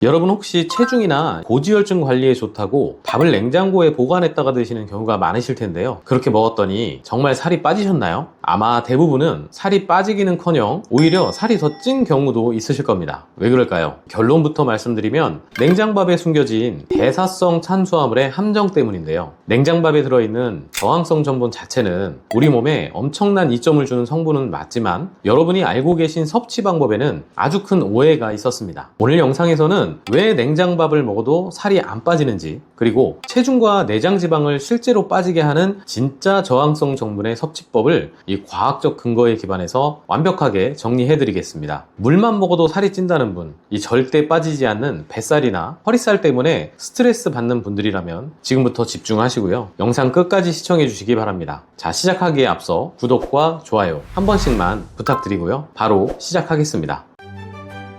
여러분 혹시 체중이나 고지혈증 관리에 좋다고 밥을 냉장고에 보관했다가 드시는 경우가 많으실 텐데요. 그렇게 먹었더니 정말 살이 빠지셨나요? 아마 대부분은 살이 빠지기는커녕 오히려 살이 더 찐 경우도 있으실 겁니다. 왜 그럴까요? 결론부터 말씀드리면 냉장밥에 숨겨진 대사성 탄수화물의 함정 때문인데요. 냉장밥에 들어있는 저항성 전분 자체는 우리 몸에 엄청난 이점을 주는 성분은 맞지만 여러분이 알고 계신 섭취 방법에는 아주 큰 오해가 있었습니다. 오늘 영상에서는 왜 냉장밥을 먹어도 살이 안 빠지는지, 그리고 체중과 내장 지방을 실제로 빠지게 하는 진짜 저항성 성분의 섭취법을 이 과학적 근거에 기반해서 완벽하게 정리해 드리겠습니다. 물만 먹어도 살이 찐다는 분, 이 절대 빠지지 않는 뱃살이나 허리살 때문에 스트레스 받는 분들이라면 지금부터 집중하시고요. 영상 끝까지 시청해 주시기 바랍니다. 자, 시작하기에 앞서 구독과 좋아요 한 번씩만 부탁드리고요. 바로 시작하겠습니다.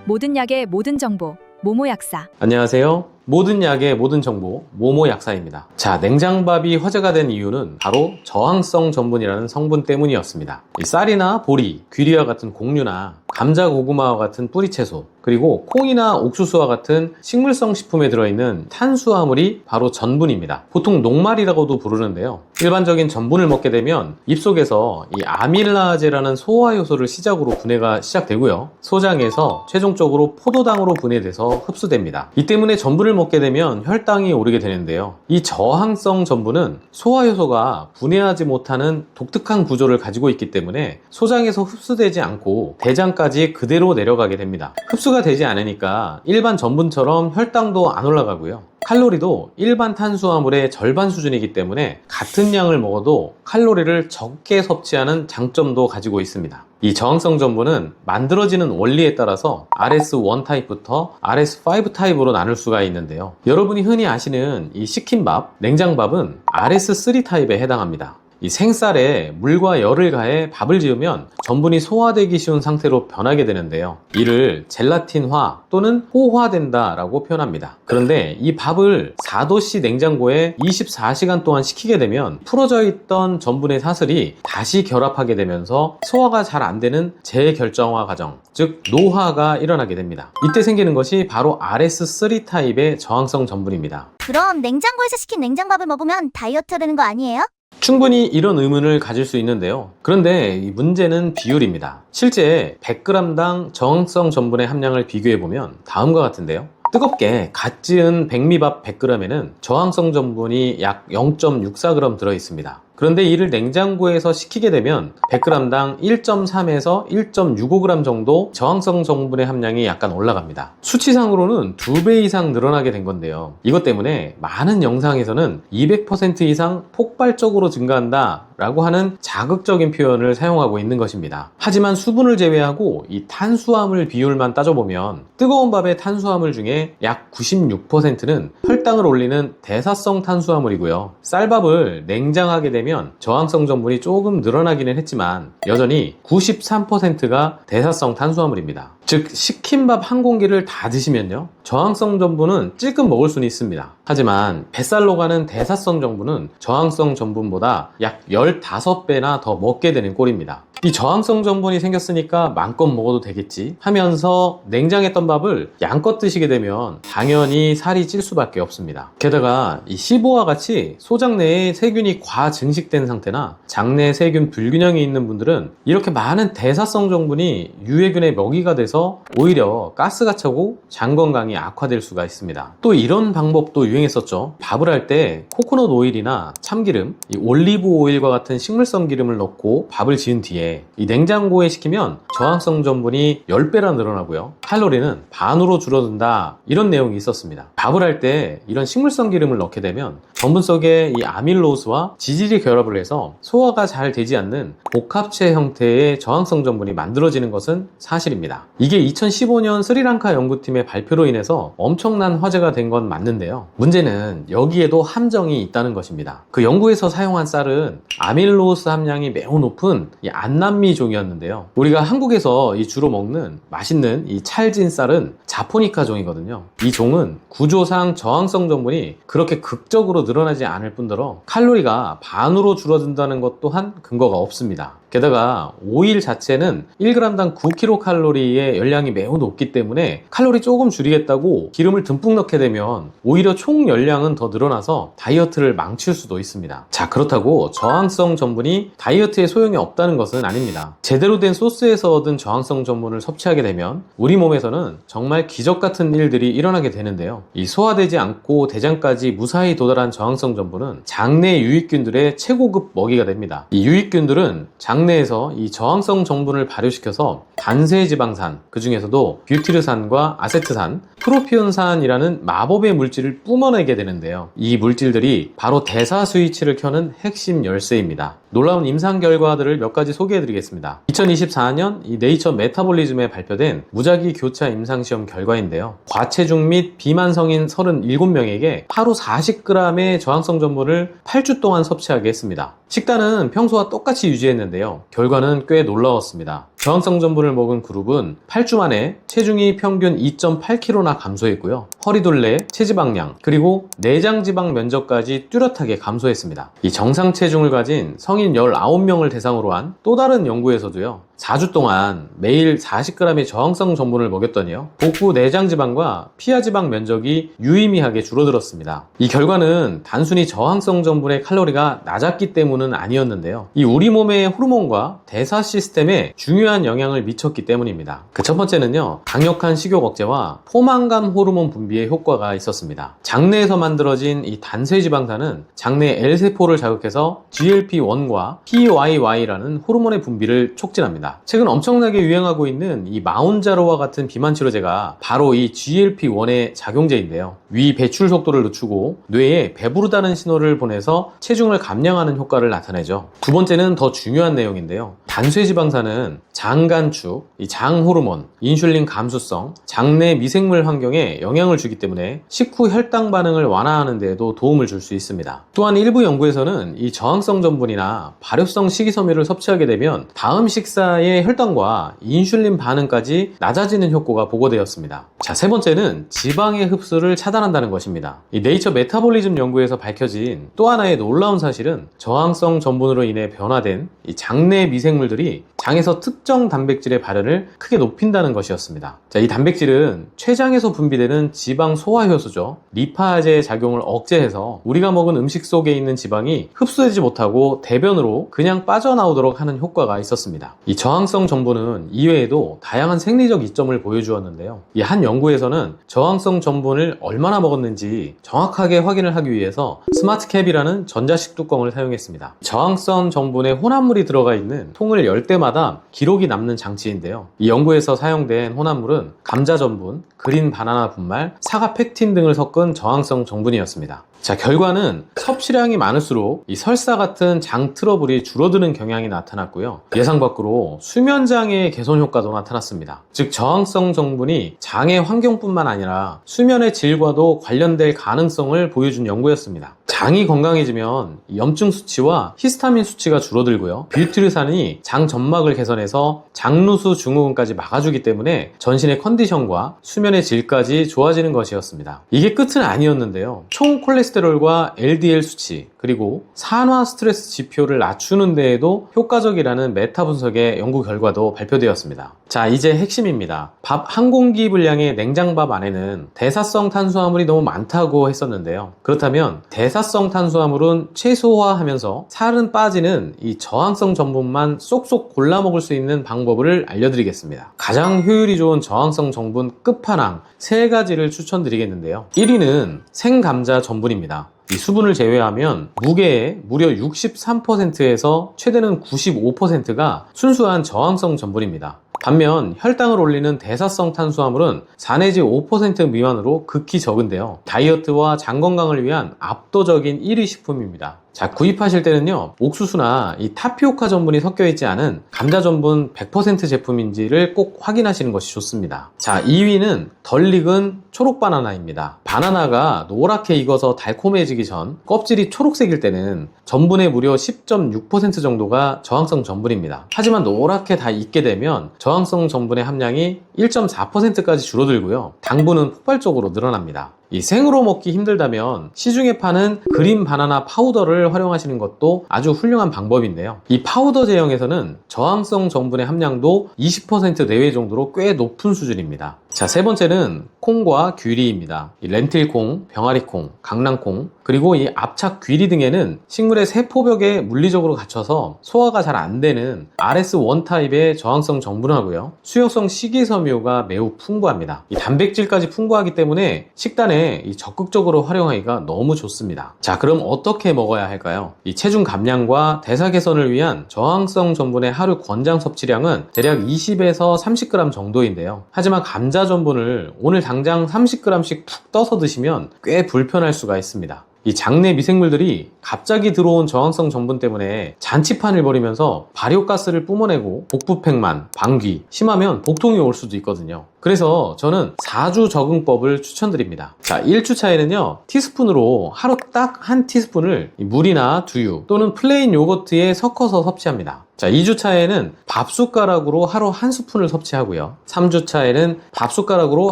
모든 약의 모든 정보 모모 약사. 안녕하세요. 모든 약의 모든 정보 모모 약사입니다. 자, 냉장밥이 화제가 된 이유는 바로 저항성 전분이라는 성분 때문이었습니다. 이 쌀이나 보리, 귀리와 같은 곡류나 감자, 고구마와 같은 뿌리채소, 그리고 콩이나 옥수수와 같은 식물성 식품에 들어있는 탄수화물이 바로 전분입니다. 보통 녹말이라고도 부르는데요. 일반적인 전분을 먹게 되면 입속에서 이 아밀라제라는 소화 요소를 시작으로 분해가 시작되고요. 소장에서 최종적으로 포도당으로 분해돼서 흡수됩니다. 이 때문에 전분을 먹게 되면 혈당이 오르게 되는데요. 이 저항성 전분은 소화 요소가 분해하지 못하는 독특한 구조를 가지고 있기 때문에 소장에서 흡수되지 않고 대장까지 그대로 내려가게 됩니다. 흡수가 되지 않으니까 일반 전분처럼 혈당도 안 올라가고요. 칼로리도 일반 탄수화물의 절반 수준이기 때문에 같은 양을 먹어도 칼로리를 적게 섭취하는 장점도 가지고 있습니다. 이 저항성 전분은 만들어지는 원리에 따라서 RS1 타입부터 RS5 타입으로 나눌 수가 있는데요. 여러분이 흔히 아시는 이 식힌밥, 냉장밥은 RS3 타입에 해당합니다. 이 생쌀에 물과 열을 가해 밥을 지으면 전분이 소화되기 쉬운 상태로 변하게 되는데요. 이를 젤라틴화 또는 호화된다 라고 표현합니다. 그런데 이 밥을 4도씨 냉장고에 24시간 동안 식히게 되면 풀어져 있던 전분의 사슬이 다시 결합하게 되면서 소화가 잘 안 되는 재결정화 과정, 즉 노화가 일어나게 됩니다. 이때 생기는 것이 바로 RS3 타입의 저항성 전분입니다. 그럼 냉장고에서 시킨 냉장밥을 먹으면 다이어트 되는 거 아니에요? 충분히 이런 의문을 가질 수 있는데요. 그런데 이 문제는 비율입니다. 실제 100g당 저항성 전분의 함량을 비교해보면 다음과 같은데요. 뜨겁게 갓 지은 백미밥 100g에는 저항성 전분이 약 0.64g 들어있습니다. 그런데 이를 냉장고에서 식히게 되면 100g당 1.3에서 1.65g 정도 저항성 전분의 함량이 약간 올라갑니다. 수치상으로는 2배 이상 늘어나게 된 건데요. 이것 때문에 많은 영상에서는 200% 이상 폭발적으로 증가한다 라고 하는 자극적인 표현을 사용하고 있는 것입니다. 하지만 수분을 제외하고 이 탄수화물 비율만 따져보면 뜨거운 밥의 탄수화물 중에 약 96%는 혈당을 올리는 대사성 탄수화물이고요. 쌀밥을 냉장하게 되면 저항성 전분이 조금 늘어나기는 했지만 여전히 93%가 대사성 탄수화물입니다. 즉 식힌 밥 한 공기를 다 드시면요, 저항성 전분은 찔끔 먹을 수는 있습니다. 하지만 뱃살로 가는 대사성 전분은 저항성 전분보다 약 15배나 더 먹게 되는 꼴입니다. 이 저항성 전분이 생겼으니까 마음껏 먹어도 되겠지 하면서 냉장했던 밥을 양껏 드시게 되면 당연히 살이 찔 수밖에 없습니다. 게다가 이 시보와 같이 소장 내에 세균이 과증식된 상태나 장내 세균 불균형이 있는 분들은 이렇게 많은 대사성 전분이 유해균의 먹이가 돼서 오히려 가스가 차고 장 건강이 악화될 수가 있습니다. 또 이런 방법도 유행했었죠. 밥을 할 때 코코넛 오일이나 참기름, 이 올리브 오일과 같은 식물성 기름을 넣고 밥을 지은 뒤에 이 냉장고에 식히면 저항성 전분이 10배나 늘어나고요, 칼로리는 반으로 줄어든다, 이런 내용이 있었습니다. 밥을 할 때 이런 식물성 기름을 넣게 되면 전분 속에 이 아밀로스와 지질이 결합을 해서 소화가 잘 되지 않는 복합체 형태의 저항성 전분이 만들어지는 것은 사실입니다. 이게 2015년 스리랑카 연구팀의 발표로 인해서 엄청난 화제가 된 건 맞는데요. 문제는 여기에도 함정이 있다는 것입니다. 그 연구에서 사용한 쌀은 아밀로스 함량이 매우 높은 이 안남미 종이었는데요. 우리가 한국에서 이 주로 먹는 맛있는 이 찰진 쌀은 자포니카 종이거든요. 이 종은 구조상 저항성 전분이 그렇게 극적으로 늘어나지 않을 뿐더러 칼로리가 반으로 줄어든다는 것 또한 근거가 없습니다. 게다가 오일 자체는 1g당 9kcal의 열량이 매우 높기 때문에 칼로리 조금 줄이겠다고 기름을 듬뿍 넣게 되면 오히려 총 열량은 더 늘어나서 다이어트를 망칠 수도 있습니다. 자, 그렇다고 저항성 전분이 다이어트에 소용이 없다는 것은 아닙니다. 제대로 된 소스에서 얻은 저항성 전분을 섭취하게 되면 우리 몸에서는 정말 기적 같은 일들이 일어나게 되는데요. 이 소화되지 않고 대장까지 무사히 도달한 저항성 전분은 장내 유익균들의 최고급 먹이가 됩니다. 이 유익균들은 장내에서 이 저항성 전분을 발효시켜서 단세지방산, 그 중에서도 뷰티르산과 아세트산, 프로피온산이라는 마법의 물질을 뿜어내게 되는데요. 이 물질들이 바로 대사 스위치를 켜는 핵심 열쇠입니다. 놀라운 임상 결과들을 몇 가지 소개해드리겠습니다. 2024년 이 네이처 메타볼리즘에 발표된 무작위 교차 임상시험 결과인데요. 과체중 및 비만 성인 37명에게 하루 40g의 저항성 전분을 8주 동안 섭취하게 했습니다. 식단은 평소와 똑같이 유지했는데요. 결과는 꽤 놀라웠습니다. 저항성 전분을 먹은 그룹은 8주 만에 체중이 평균 2.8kg나 감소했고요. 허리둘레, 체지방량, 그리고 내장지방 면적까지 뚜렷하게 감소했습니다. 이 정상 체중을 가진 성인 19명을 대상으로 한 또 다른 연구에서도요. 4주 동안 매일 40g의 저항성 전분을 먹였더니요. 복부 내장지방과 피하지방 면적이 유의미하게 줄어들었습니다. 이 결과는 단순히 저항성 전분의 칼로리가 낮았기 때문은 아니었는데요. 이 우리 몸의 호르몬과 대사 시스템에 중요한 영향을 미쳤기 때문입니다. 그 첫 번째는요. 강력한 식욕 억제와 포만감 호르몬 분비에 효과가 있었습니다. 장내에서 만들어진 이 단세지방산은 장내 L세포를 자극해서 GLP-1과 PYY라는 호르몬의 분비를 촉진합니다. 최근 엄청나게 유행하고 있는 이 마운자로와 같은 비만 치료제가 바로 이 GLP-1의 작용제인데요. 위 배출 속도를 늦추고 뇌에 배부르다는 신호를 보내서 체중을 감량하는 효과를 나타내죠. 두 번째는 더 중요한 내용인데요. 단쇠지방산은 장 간축, 이 장 호르몬, 인슐린 감수성, 장내 미생물 환경에 영향을 주기 때문에 식후 혈당 반응을 완화하는 데에도 도움을 줄 수 있습니다. 또한 일부 연구에서는 이 저항성 전분이나 발효성 식이섬유를 섭취하게 되면 다음 식사에 혈당과 인슐린 반응까지 낮아지는 효과가 보고되었습니다. 자, 세 번째는 지방의 흡수를 차단한다는 것입니다. 이 네이처 메타볼리즘 연구에서 밝혀진 또 하나의 놀라운 사실은 저항성 전분으로 인해 변화된 이 장내 미생물들이 장에서 특정 단백질의 발현을 크게 높인다는 것이었습니다. 자, 이 단백질은 췌장에서 분비되는 지방 소화 효소죠. 리파제의 작용을 억제해서 우리가 먹은 음식 속에 있는 지방이 흡수되지 못하고 대변으로 그냥 빠져나오도록 하는 효과가 있었습니다. 이 저항성 전분은 이외에도 다양한 생리적 이점을 보여주었는데요. 이 한 연구에서는 저항성 전분을 얼마나 먹었는지 정확하게 확인을 하기 위해서 스마트캡이라는 전자식 뚜껑을 사용했습니다. 저항성 전분에 혼합물이 들어가 있는 통을 열 때마다 기록이 남는 장치인데요. 이 연구에서 사용된 혼합물은 감자 전분, 그린 바나나 분말, 사과 팩틴 등을 섞은 저항성 전분이었습니다. 자, 결과는 섭취량이 많을수록 이 설사 같은 장 트러블이 줄어드는 경향이 나타났고요. 예상 밖으로 수면장애 개선 효과도 나타났습니다. 즉, 저항성 전분이 장의 환경뿐만 아니라 수면의 질과도 관련될 가능성을 보여준 연구였습니다. 장이 건강해지면 염증 수치와 히스타민 수치가 줄어들고요. 뷰티르산이 장 점막을 개선해서 장루수 증후군까지 막아주기 때문에 전신의 컨디션과 수면의 질까지 좋아지는 것이었습니다. 이게 끝은 아니었는데요. 총 콜레스테롤과 LDL 수치, 그리고 산화 스트레스 지표를 낮추는 데에도 효과적이라는 메타 분석의 연구 결과도 발표되었습니다. 자, 이제 핵심입니다. 밥 한 공기 분량의 냉장밥 안에는 대사성 탄수화물이 너무 많다고 했었는데요. 그렇다면 대사성 탄수화물은 최소화하면서 살은 빠지는 이 저항성 전분만 쏙쏙 골라 먹을 수 있는 방법을 알려드리겠습니다. 가장 효율이 좋은 저항성 전분 끝판왕 3가지를 추천드리겠는데요. 1위는 생감자 전분입니다. 이 수분을 제외하면 무게의 무려 63%에서 최대는 95%가 순수한 저항성 전분입니다. 반면 혈당을 올리는 대사성 탄수화물은 4 내지 5% 미만으로 극히 적은데요. 다이어트와 장 건강을 위한 압도적인 1위 식품입니다. 자, 구입하실 때는요, 옥수수나 이 타피오카 전분이 섞여 있지 않은 감자 전분 100% 제품인지를 꼭 확인하시는 것이 좋습니다. 자, 2위는 덜 익은 초록 바나나입니다. 바나나가 노랗게 익어서 달콤해지기 전 껍질이 초록색일 때는 전분의 무려 10.6% 정도가 저항성 전분입니다. 하지만 노랗게 다 익게 되면 저항성 전분의 함량이 1.4%까지 줄어들고요. 당분은 폭발적으로 늘어납니다. 이 생으로 먹기 힘들다면 시중에 파는 그린 바나나 파우더를 활용하시는 것도 아주 훌륭한 방법인데요. 이 파우더 제형에서는 저항성 전분의 함량도 20% 내외 정도로 꽤 높은 수준입니다. 자, 세 번째는 콩과 귀리입니다. 이 렌틸콩, 병아리콩, 강낭콩, 그리고 이 압착 귀리 등에는 식물의 세포벽에 물리적으로 갇혀서 소화가 잘 안 되는 RS1 타입의 저항성 전분하고요. 수용성 식이섬유가 매우 풍부합니다. 이 단백질까지 풍부하기 때문에 식단에 적극적으로 활용하기가 너무 좋습니다. 자, 그럼 어떻게 먹어야 할까요? 이 체중 감량과 대사 개선을 위한 저항성 전분의 하루 권장 섭취량은 대략 20에서 30g 정도인데요. 하지만 감자 전분을 오늘 당장 30g씩 푹 떠서 드시면 꽤 불편할 수가 있습니다. 이 장내 미생물들이 갑자기 들어온 저항성 전분 때문에 잔치판을 벌이면서 발효가스를 뿜어내고 복부팽만, 방귀, 심하면 복통이 올 수도 있거든요. 그래서 저는 4주 적응법을 추천드립니다. 자, 1주차에는요, 티스푼으로 하루 딱 한 티스푼을 물이나 두유 또는 플레인 요거트에 섞어서 섭취합니다. 자, 2주차에는 밥숟가락으로 하루 한 스푼을 섭취하고요. 3주차에는 밥숟가락으로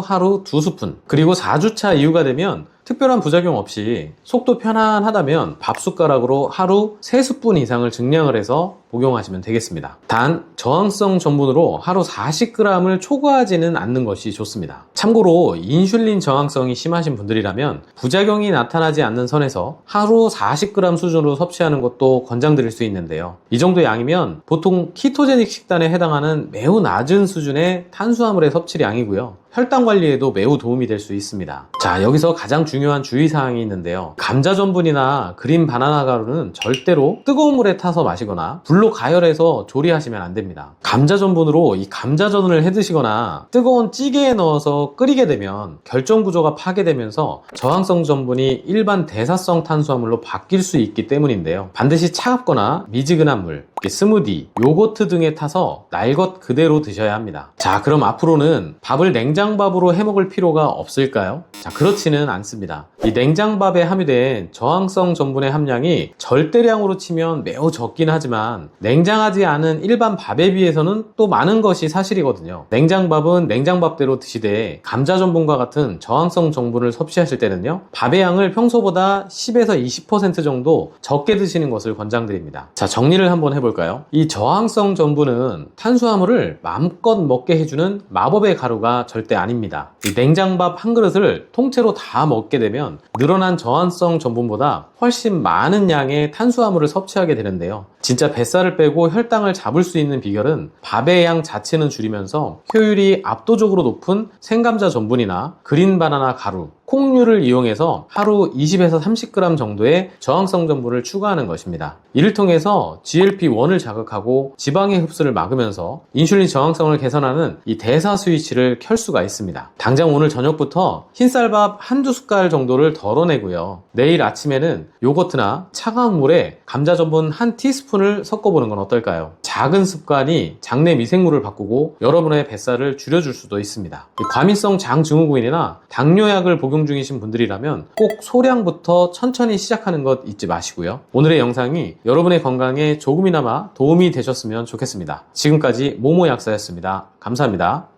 하루 2스푼. 그리고 4주차 이후가 되면 특별한 부작용 없이 속도 편안하다면 밥숟가락으로 하루 3스푼 이상을 증량을 해서 복용하시면 되겠습니다. 단 저항성 전분으로 하루 40g을 초과하지는 않는 것이 좋습니다. 참고로 인슐린 저항성이 심하신 분들이라면 부작용이 나타나지 않는 선에서 하루 40g 수준으로 섭취하는 것도 권장드릴 수 있는데요. 이 정도 양이면 보통 키토제닉 식단에 해당하는 매우 낮은 수준의 탄수화물의 섭취량이고요. 혈당 관리에도 매우 도움이 될 수 있습니다. 자, 여기서 가장 중요한 주의사항이 있는데요. 감자 전분이나 그린 바나나 가루는 절대로 뜨거운 물에 타서 마시거나 불로 가열해서 조리하시면 안 됩니다. 감자 전분으로 이 감자전을 해 드시거나 뜨거운 찌개에 넣어서 끓이게 되면 결정 구조가 파괴되면서 저항성 전분이 일반 대사성 탄수화물로 바뀔 수 있기 때문인데요. 반드시 차갑거나 미지근한 물, 스무디, 요거트 등에 타서 날 것 그대로 드셔야 합니다. 자, 그럼 앞으로는 밥을 냉장밥으로 해먹을 필요가 없을까요? 자, 그렇지는 않습니다. 이 냉장밥에 함유된 저항성 전분의 함량이 절대량으로 치면 매우 적긴 하지만 냉장하지 않은 일반 밥에 비해서는 또 많은 것이 사실이거든요. 냉장밥은 냉장밥대로 드시되 감자 전분과 같은 저항성 전분을 섭취하실 때는요, 밥의 양을 평소보다 10에서 20% 정도 적게 드시는 것을 권장드립니다. 자, 정리를 한번 해볼까요? 이 저항성 전분은 탄수화물을 마음껏 먹게 해주는 마법의 가루가 절대 아닙니다. 이 냉장밥 한 그릇을 통째로 다 먹게 되면 늘어난 저항성 전분보다 훨씬 많은 양의 탄수화물을 섭취하게 되는데요. 진짜 뱃살을 빼고 혈당을 잡을 수 있는 비결은 밥의 양 자체는 줄이면서 효율이 압도적으로 높은 생감자 전분이나 그린 바나나 가루, 콩류를 이용해서 하루 20에서 30g 정도의 저항성 전분을 추가하는 것입니다. 이를 통해서 GLP-1을 자극하고 지방의 흡수를 막으면서 인슐린 저항성을 개선하는 이 대사 스위치를 켤 수가 있습니다. 당장 오늘 저녁부터 흰쌀밥 한두 숟갈 정도를 덜어내고요. 내일 아침에는 요거트나 차가운 물에 감자 전분 한 티스푼을 섞어보는 건 어떨까요? 작은 습관이 장내 미생물을 바꾸고 여러분의 뱃살을 줄여줄 수도 있습니다. 과민성 장증후군이나 당뇨약을 복용 중이신 분들이라면 꼭 소량부터 천천히 시작하는 것 잊지 마시고요. 오늘의 영상이 여러분의 건강에 조금이나마 도움이 되셨으면 좋겠습니다. 지금까지 모모 약사였습니다. 감사합니다.